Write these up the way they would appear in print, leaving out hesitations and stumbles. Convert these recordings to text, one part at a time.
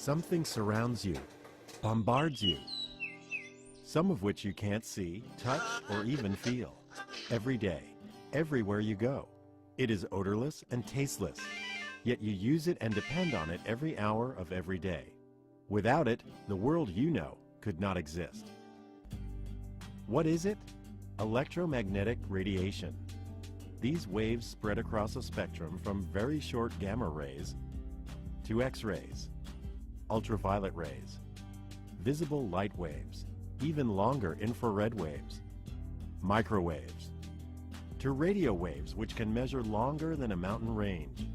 Something surrounds you, bombards you, some of which you can't see, touch, or even feel. Every day, everywhere you go. It is odorless and tasteless, yet you use it and depend on it every hour of every day. Without it, the world you know could not exist. What is it? Electromagnetic radiation. These waves spread across a spectrum from very short gamma rays to X-rays, ultraviolet rays, visible light waves, even longer infrared waves, microwaves, to radio waves which can measure longer than a mountain range.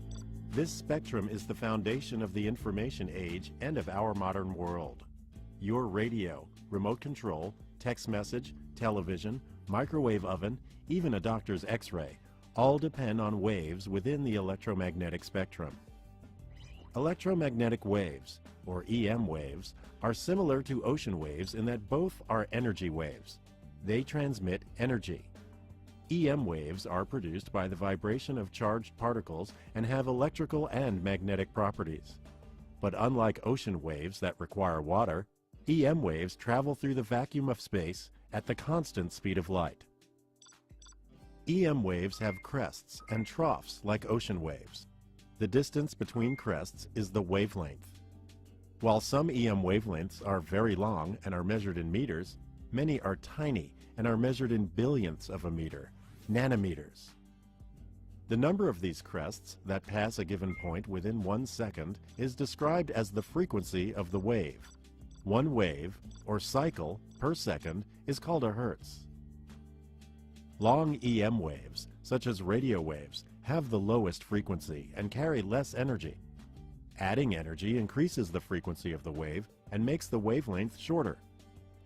This spectrum is the foundation of the information age and of our modern world. Your radio, remote control, text message, television, microwave oven, even a doctor's X-ray, all depend on waves within the electromagnetic spectrum. Electromagnetic waves, or EM waves, are similar to ocean waves in that both are energy waves. They transmit energy. EM waves are produced by the vibration of charged particles and have electrical and magnetic properties. But unlike ocean waves that require water, EM waves travel through the vacuum of space at the constant speed of light. EM waves have crests and troughs like ocean waves. The distance between crests is the wavelength. While some EM wavelengths are very long and are measured in meters, many are tiny and are measured in billionths of a meter, nanometers. The number of these crests that pass a given point within 1 second is described as the frequency of the wave. One wave, or cycle, per second is called a hertz. Long EM waves, such as radio waves, have the lowest frequency and carry less energy. Adding energy increases the frequency of the wave and makes the wavelength shorter.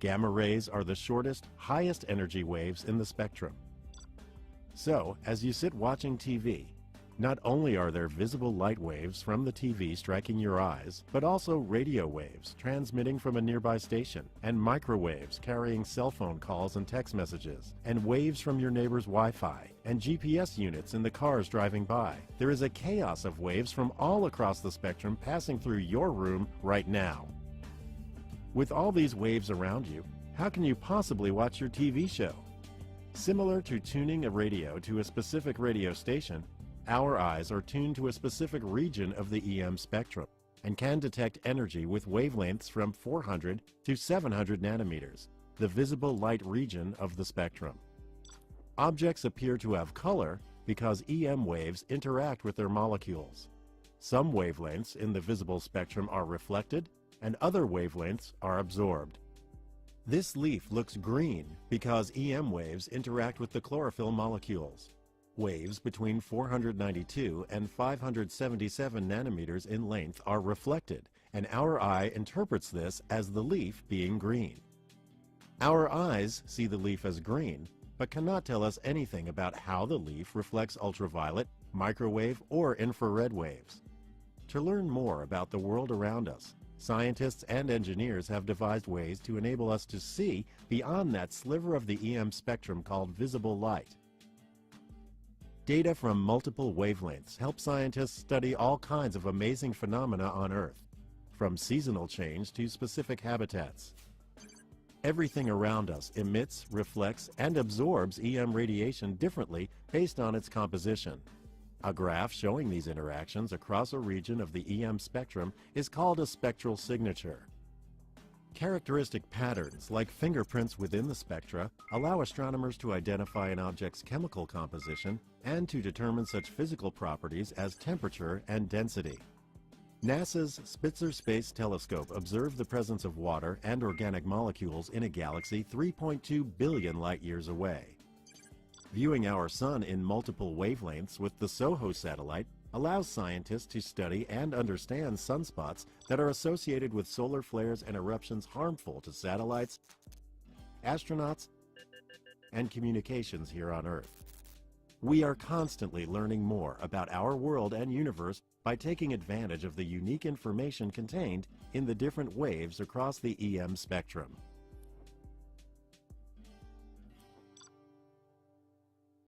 Gamma rays are the shortest, highest energy waves in the spectrum. So, as you sit watching TV, not only are there visible light waves from the TV striking your eyes, but also radio waves transmitting from a nearby station, and microwaves carrying cell phone calls and text messages, and waves from your neighbor's Wi-Fi, and GPS units in the cars driving by. There is a chaos of waves from all across the spectrum passing through your room right now. With all these waves around you, how can you possibly watch your TV show? Similar to tuning a radio to a specific radio station, our eyes are tuned to a specific region of the EM spectrum and can detect energy with wavelengths from 400 to 700 nanometers, the visible light region of the spectrum. Objects appear to have color because EM waves interact with their molecules. Some wavelengths in the visible spectrum are reflected and other wavelengths are absorbed. This leaf looks green because EM waves interact with the chlorophyll molecules. Waves between 492 and 577 nanometers in length are reflected, and our eye interprets this as the leaf being green. Our eyes see the leaf as green, but cannot tell us anything about how the leaf reflects ultraviolet, microwave, or infrared waves. To learn more about the world around us, scientists and engineers have devised ways to enable us to see beyond that sliver of the EM spectrum called visible light. Data from multiple wavelengths help scientists study all kinds of amazing phenomena on Earth, from seasonal change to specific habitats. Everything around us emits, reflects, and absorbs EM radiation differently based on its composition. A graph showing these interactions across a region of the EM spectrum is called a spectral signature. Characteristic patterns, like fingerprints within the spectra, allow astronomers to identify an object's chemical composition and to determine such physical properties as temperature and density. NASA's Spitzer Space Telescope observed the presence of water and organic molecules in a galaxy 3.2 billion light-years away. Viewing our Sun in multiple wavelengths with the SOHO satellite allows scientists to study and understand sunspots that are associated with solar flares and eruptions harmful to satellites, astronauts, and communications here on Earth. We are constantly learning more about our world and universe by taking advantage of the unique information contained in the different waves across the EM spectrum.